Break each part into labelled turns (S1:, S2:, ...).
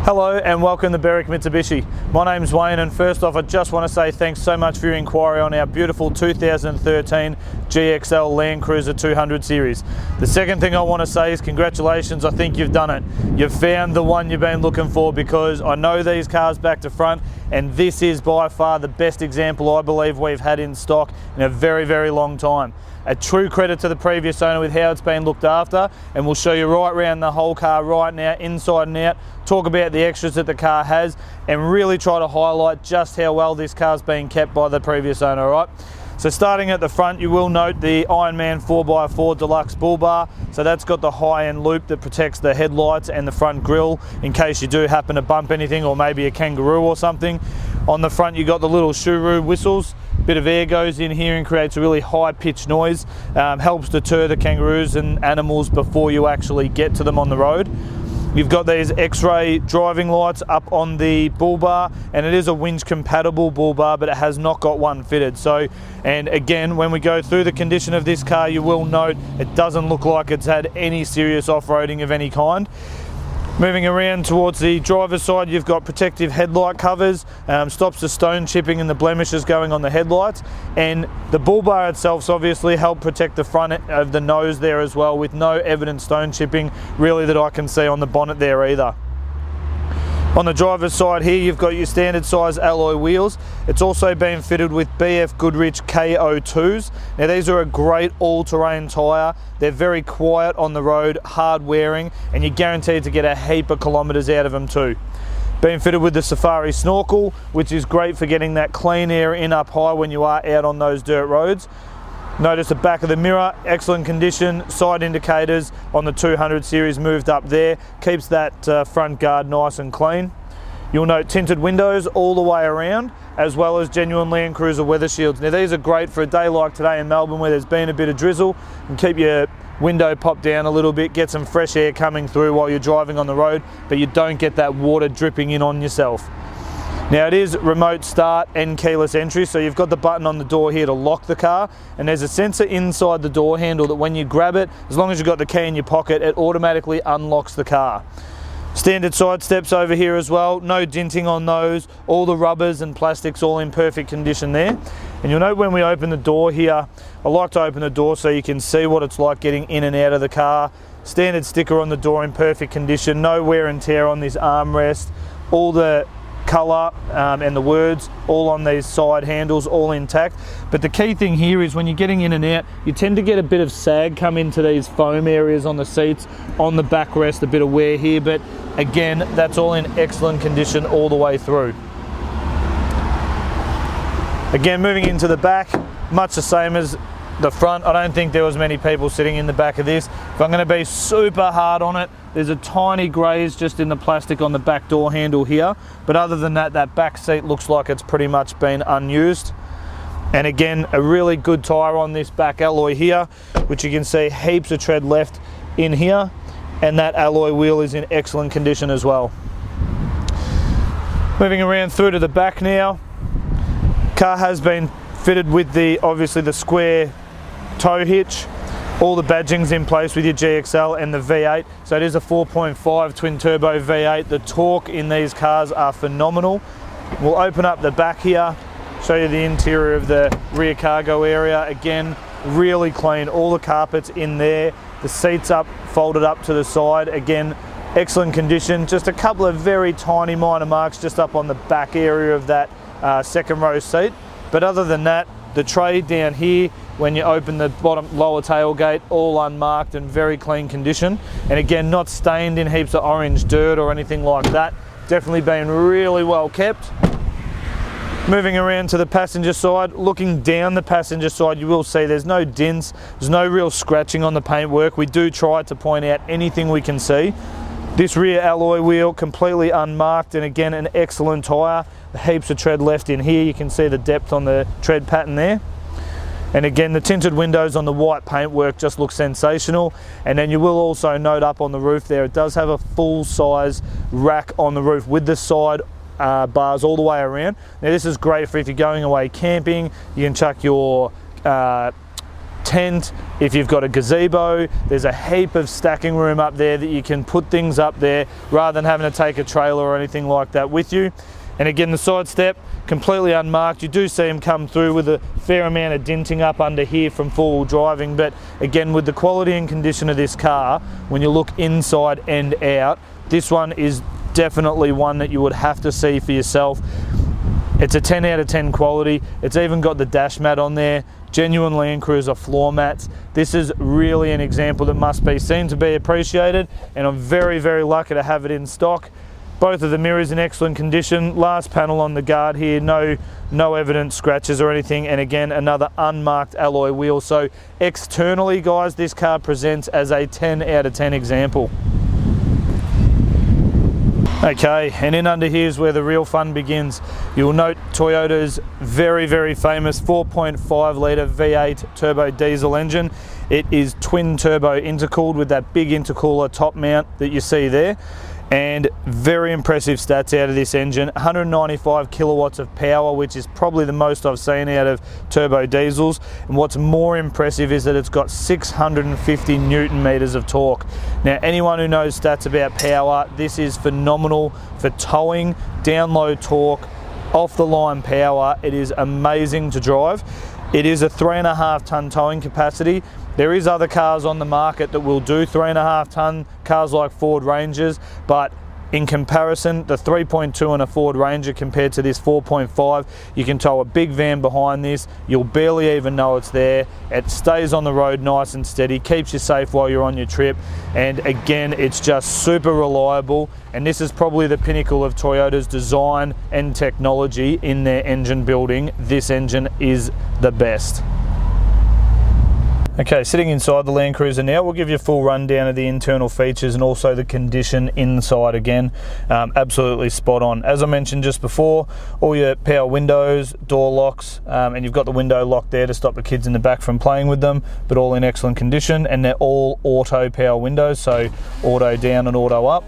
S1: Hello and welcome to Berwick Mitsubishi. My name's Wayne, and first off I just want to say thanks so much for your inquiry on our beautiful 2013 GXL Landcruiser 200 series. The second thing I want to say is congratulations, I think you've done it. You've found the one you've been looking for, because I know these cars back to front, and this is by far the best example I believe we've had in stock in a very, very long time. A true credit to the previous owner with how it's been looked after, and we'll show you right around the whole car right now, inside and out, talk about the extras that the car has, and really try to highlight just how well this car's been kept by the previous owner, alright? So starting at the front, you will note the Ironman 4x4 Deluxe bull bar. So that's got the high-end loop that protects the headlights and the front grille in case you do happen to bump anything, or maybe a kangaroo or something. On the front you got the little shoo-roo whistles. Bit of air goes in here and creates a really high-pitched noise. Helps deter the kangaroos and animals before you actually get to them on the road. You've got these X-ray driving lights up on the bull bar, and it is a winch compatible bull bar, but it has not got one fitted. So, and again, when we go through the condition of this car, you will note it doesn't look like it's had any serious off-roading of any kind. Moving around towards the driver's side, you've got protective headlight covers, stops the stone chipping and the blemishes going on the headlights, and the bull bar itself obviously helped protect the front of the nose there as well, with no evident stone chipping really that I can see on the bonnet there either. On the driver's side here, you've got your standard size alloy wheels. It's also been fitted with BF Goodrich KO2s. Now these are a great all-terrain tyre. They're very quiet on the road, hard wearing, and you're guaranteed to get a heap of kilometres out of them too. Being fitted with the Safari snorkel, which is great for getting that clean air in up high when you are out on those dirt roads. Notice the back of the mirror, excellent condition. Side indicators on the 200 series moved up there, keeps that front guard nice and clean. You'll note tinted windows all the way around, as well as genuine Landcruiser weather shields. Now these are great for a day like today in Melbourne where there's been a bit of drizzle, and keep your window popped down a little bit, get some fresh air coming through while you're driving on the road, but you don't get that water dripping in on yourself. Now it is remote start and keyless entry, so you've got the button on the door here to lock the car, and there's a sensor inside the door handle that when you grab it, as long as you've got the key in your pocket, it automatically unlocks the car. Standard side steps over here as well, no dinting on those, all the rubbers and plastics all in perfect condition there. And you'll note when we open the door here, I like to open the door so you can see what it's like getting in and out of the car. Standard sticker on the door in perfect condition, no wear and tear on this armrest, all the colour and the words all on these side handles, all intact. But the key thing here is when you're getting in and out, you tend to get a bit of sag come into these foam areas on the seats, on the backrest, a bit of wear here, but again, that's all in excellent condition all the way through. Again, moving into the back, much the same as the front. I don't think there was many people sitting in the back of this. If I'm going to be super hard on it, there's a tiny graze just in the plastic on the back door handle here, but other than that, that back seat looks like it's pretty much been unused. And again, a really good tyre on this back alloy here, which you can see heaps of tread left in here, and that alloy wheel is in excellent condition as well. Moving around through to the back now, car has been fitted with the obviously the square tow hitch, all the badgings in place with your GXL and the V8. So it is a 4.5 twin turbo V8. The torque in these cars are phenomenal. We'll open up the back here, show you the interior of the rear cargo area. Again, really clean, all the carpets in there, the seats up, folded up to the side. Again, excellent condition. Just a couple of very tiny minor marks just up on the back area of that second row seat. But other than that, the tray down here, when you open the bottom lower tailgate, all unmarked and very clean condition. And again, not stained in heaps of orange dirt or anything like that. Definitely been really well kept. Moving around to the passenger side, looking down the passenger side, you will see there's no dents, there's no real scratching on the paintwork. We do try to point out anything we can see. This rear alloy wheel completely unmarked, and again, an excellent tyre. Heaps of tread left in here. You can see the depth on the tread pattern there. And again, the tinted windows on the white paintwork just look sensational. And then you will also note up on the roof there, it does have a full size rack on the roof with the side bars all the way around. Now this is great for if you're going away camping, you can chuck your tent tent, if you've got a gazebo, there's a heap of stacking room up there that you can put things up there rather than having to take a trailer or anything like that with you. And again, the side step, completely unmarked. You do see them come through with a fair amount of dinting up under here from four-wheel driving, but again, with the quality and condition of this car, when you look inside and out, this one is definitely one that you would have to see for yourself. It's a 10 out of 10 quality. It's even got the dash mat on there, genuine Landcruiser floor mats. This is really an example that must be seen to be appreciated, and I'm very, very lucky to have it in stock. Both of the mirrors in excellent condition. Last panel on the guard here, no evident scratches or anything, and again, another unmarked alloy wheel. So externally, guys, this car presents as a 10 out of 10 example. Okay, and in under here is where the real fun begins. You'll note Toyota's very, very famous 4.5 litre V8 turbo diesel engine. It is twin turbo intercooled with that big intercooler top mount that you see there. And very impressive stats out of this engine. 195 kilowatts of power, which is probably the most I've seen out of turbo diesels. And what's more impressive is that it's got 650 Newton meters of torque. Now, anyone who knows stats about power, this is phenomenal for towing, down low torque, off the line power. It is amazing to drive. It is a 3.5 ton towing capacity. There is other cars on the market that will do 3.5 ton, cars like Ford Rangers, but in comparison, the 3.2 on a Ford Ranger compared to this 4.5, you can tow a big van behind this. You'll barely even know it's there. It stays on the road nice and steady, keeps you safe while you're on your trip. And again, it's just super reliable. And this is probably the pinnacle of Toyota's design and technology in their engine building. This engine is the best. Okay, sitting inside the Landcruiser now, we'll give you a full rundown of the internal features and also the condition inside again. Absolutely spot on. As I mentioned just before, all your power windows, door locks, and you've got the window lock there to stop the kids in the back from playing with them, but all in excellent condition, and they're all auto power windows, so auto down and auto up.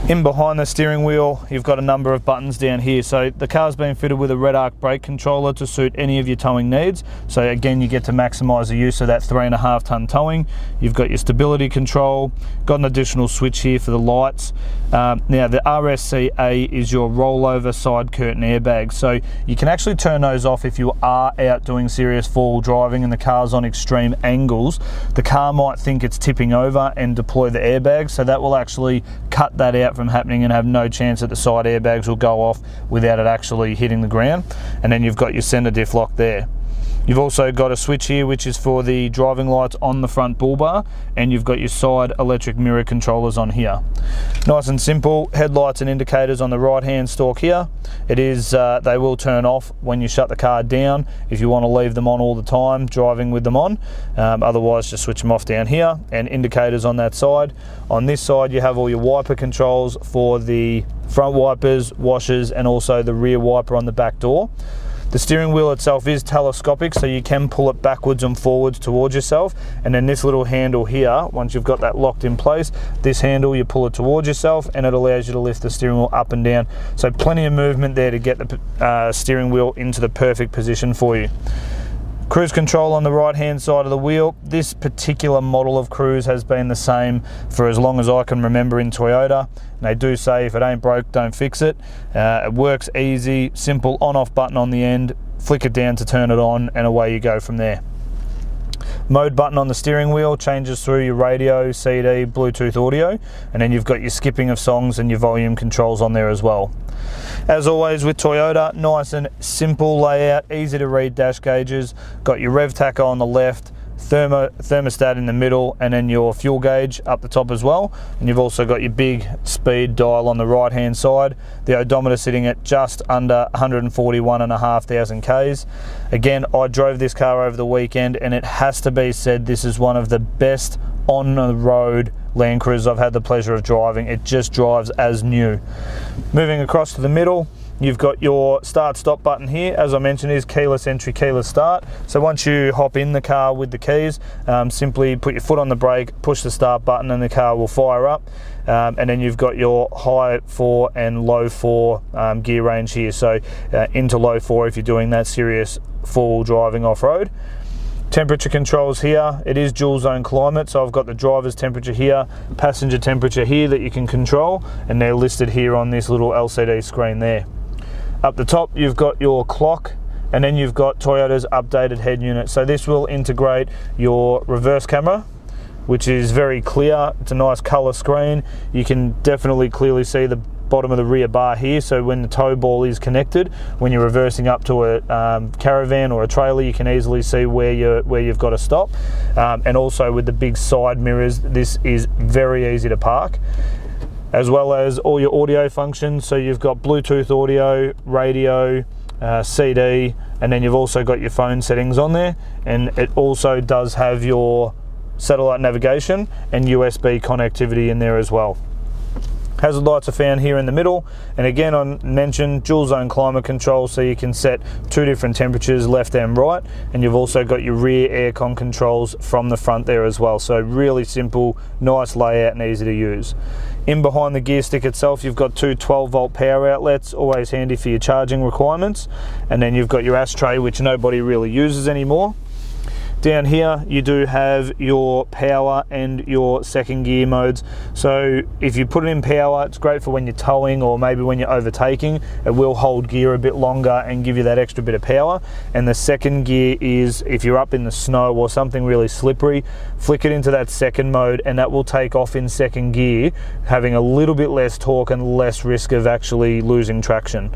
S1: In behind the steering wheel, you've got a number of buttons down here. So the car's been fitted with a red arc brake controller to suit any of your towing needs. So again, you get to maximize the use of that 3.5 ton towing. You've got your stability control, got an additional switch here for the lights. Now the RSCA is your rollover side curtain airbag. So you can actually turn those off if you are out doing serious four-wheel driving and the car's on extreme angles. The car might think it's tipping over and deploy the airbag. So that will actually cut that out from happening and have no chance that the side airbags will go off without it actually hitting the ground. And then you've got your center diff lock there. You've also got a switch here which is for the driving lights on the front bull bar, and you've got your side electric mirror controllers on here. Nice and simple. Headlights and indicators on the right hand stalk here. It is they will turn off when you shut the car down if you want to leave them on all the time driving with them on. Otherwise just switch them off down here, and indicators on that side. On this side you have all your wiper controls for the front wipers, washers, and also the rear wiper on the back door. The steering wheel itself is telescopic, so you can pull it backwards and forwards towards yourself. And then this little handle here, once you've got that locked in place, this handle, you pull it towards yourself and it allows you to lift the steering wheel up and down. So plenty of movement there to get the steering wheel into the perfect position for you. Cruise control on the right hand side of the wheel. This particular model of Cruise has been the same for as long as I can remember in Toyota. And they do say if it ain't broke, don't fix it. It works easy, simple on off button on the end, flick it down to turn it on, and away you go from there. Mode button on the steering wheel changes through your radio, CD, Bluetooth audio, and then you've got your skipping of songs and your volume controls on there as well. As always with Toyota, nice and simple layout, easy to read dash gauges, got your rev tacker on the left, thermostat in the middle, and then your fuel gauge up the top as well. And you've also got your big speed dial on the right hand side, the odometer sitting at just under 141,500 Ks. Again, I drove this car over the weekend and it has to be said this is one of the best on the road Landcruisers I've had the pleasure of driving. It just drives as new. Moving across to the middle, you've got your start stop button here. As I mentioned, is keyless entry, keyless start. So once you hop in the car with the keys, simply put your foot on the brake, push the start button, and the car will fire up. And then you've got your high 4 and low 4 gear range here. So into low 4 if you're doing that serious four-wheel driving off-road. Temperature controls here, it is dual zone climate, so I've got the driver's temperature here, passenger temperature here that you can control, and they're listed here on this little LCD screen there. Up the top you've got your clock, and then you've got Toyota's updated head unit. So this will integrate your reverse camera, which is very clear. It's a nice color screen. You can definitely clearly see the bottom of the rear bar here, so when the tow ball is connected, when you're reversing up to a caravan or a trailer, you can easily see where you've got to stop. And also with the big side mirrors, this is very easy to park, as well as all your audio functions. So you've got Bluetooth audio, radio, CD, and then you've also got your phone settings on there, and it also does have your satellite navigation and USB connectivity in there as well. Hazard lights are found here in the middle, and again I mentioned dual zone climate control, so you can set 2 different temperatures, left and right, and you've also got your rear aircon controls from the front there as well. So really simple, nice layout and easy to use. In behind the gear stick itself you've got 2 12-volt power outlets, always handy for your charging requirements, and then you've got your ashtray, which nobody really uses anymore. Down here you do have your power and your second gear modes. So if you put it in power, it's great for when you're towing or maybe when you're overtaking. It will hold gear a bit longer and give you that extra bit of power. And the second gear is if you're up in the snow or something really slippery, flick it into that second mode and that will take off in second gear, having a little bit less torque and less risk of actually losing traction.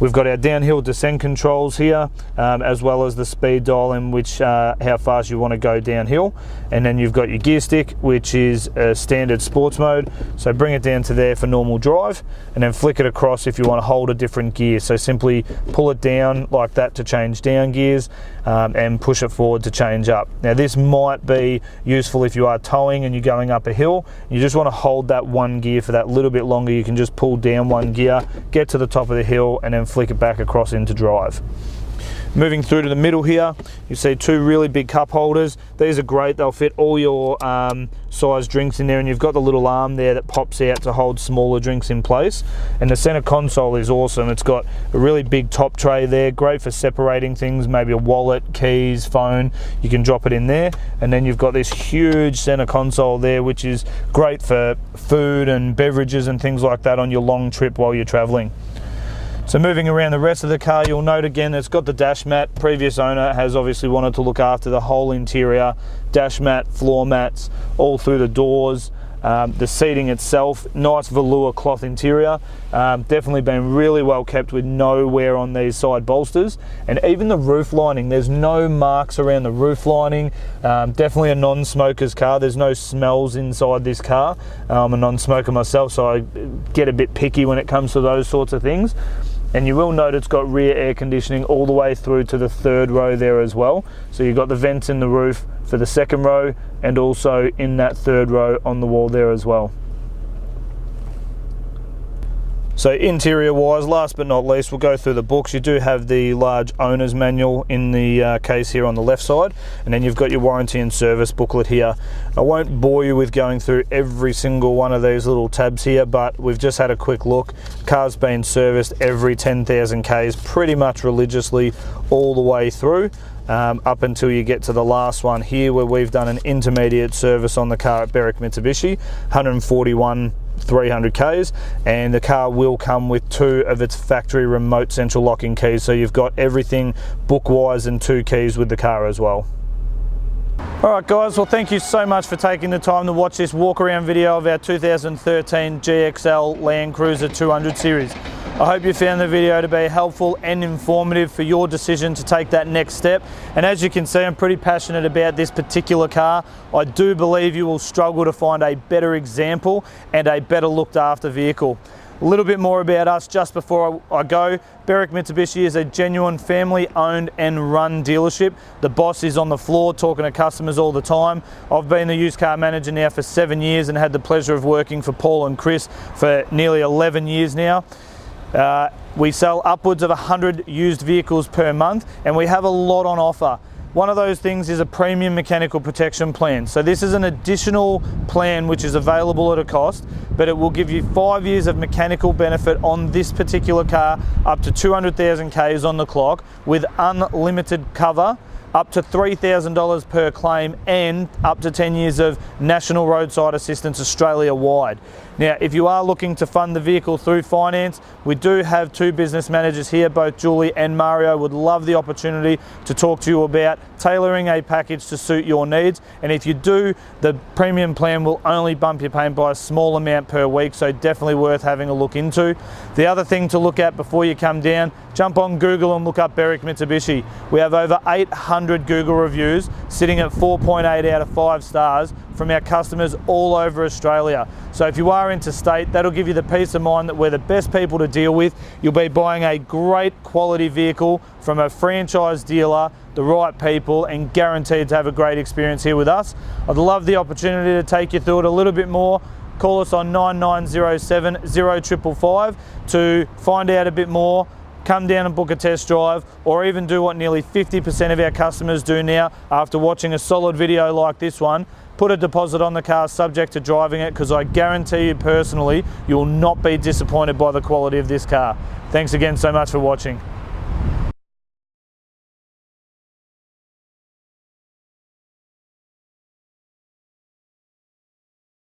S1: We've got our downhill descent controls here, as well as the speed dial in which how fast you want to go downhill. And then you've got your gear stick, which is a standard sports mode. So bring it down to there for normal drive, and then flick it across if you want to hold a different gear. So simply pull it down like that to change down gears, and push it forward to change up. Now this might be useful if you are towing and you're going up a hill. You just want to hold that one gear for that little bit longer. You can just pull down one gear, get to the top of the hill, and then flick it back across into drive. Moving through to the middle here, you see 2 really big cup holders. These are great, they'll fit all your size drinks in there, and you've got the little arm there that pops out to hold smaller drinks in place. And the center console is awesome. It's got a really big top tray there, great for separating things, maybe a wallet, keys, phone, you can drop it in there. And then you've got this huge center console there, which is great for food and beverages and things like that on your long trip while you're traveling. So moving around the rest of the car, you'll note again it's got the dash mat. Previous owner has obviously wanted to look after the whole interior, dash mat, floor mats, all through the doors. The seating itself, nice velour cloth interior, definitely been really well kept with no wear on these side bolsters. And even the roof lining, there's no marks around the roof lining. Definitely a non-smoker's car, there's no smells inside this car. I'm a non-smoker myself, so I get a bit picky when it comes to those sorts of things. And you will note it's got rear air conditioning all the way through to the 3rd row there as well. So you've got the vents in the roof for the 2nd row, and also in that 3rd row on the wall there as well. So interior wise, last but not least, we'll go through the books. You do have the large owner's manual in the case here on the left side, and then you've got your warranty and service booklet here. I won't bore you with going through every single one of these little tabs here, but we've just had a quick look. Car's been serviced every 10,000 Ks pretty much religiously all the way through. Up until you get to the last one here, where we've done an intermediate service on the car at Berwick Mitsubishi, 141 300 Ks, and the car will come with 2 of its factory remote central locking keys, so you've got everything book wise and 2 keys with the car as well. Alright guys, well thank you so much for taking the time to watch this walk around video of our 2013 GXL Landcruiser 200 series. I hope you found the video to be helpful and informative for your decision to take that next step. And as you can see, I'm pretty passionate about this particular car. I do believe you will struggle to find a better example and a better looked after vehicle. A little bit more about us just before I go. Berwick Mitsubishi is a genuine family owned and run dealership. The boss is on the floor talking to customers all the time. I've been the used car manager now for 7 years and had the pleasure of working for Paul and Chris for nearly 11 years now. We sell upwards of 100 used vehicles per month, and we have a lot on offer. One of those things is a premium mechanical protection plan. So this is an additional plan which is available at a cost, but it will give you 5 years of mechanical benefit on this particular car, up to 200,000 Ks on the clock, with unlimited cover up to $3,000 per claim, and up to 10 years of national roadside assistance Australia-wide. Now, if you are looking to fund the vehicle through finance, we do have two business managers here. Both Julie and Mario would love the opportunity to talk to you about tailoring a package to suit your needs. And if you do, the premium plan will only bump your payment by a small amount per week, so definitely worth having a look into. The other thing to look at before you come down, jump on Google and look up Berwick Mitsubishi. We have over 800 Google reviews sitting at 4.8 out of 5 stars from our customers all over Australia. So if you are interstate, that'll give you the peace of mind that we're the best people to deal with. You'll be buying a great quality vehicle from a franchise dealer, the right people, and guaranteed to have a great experience here with us. I'd love the opportunity to take you through it a little bit more. Call us on 9907 0555 to find out a bit more. Come down and book a test drive, or even do what nearly 50% of our customers do now after watching a solid video like this one. Put a deposit on the car subject to driving it, because I guarantee you personally, you will not be disappointed by the quality of this car. Thanks again so much for watching.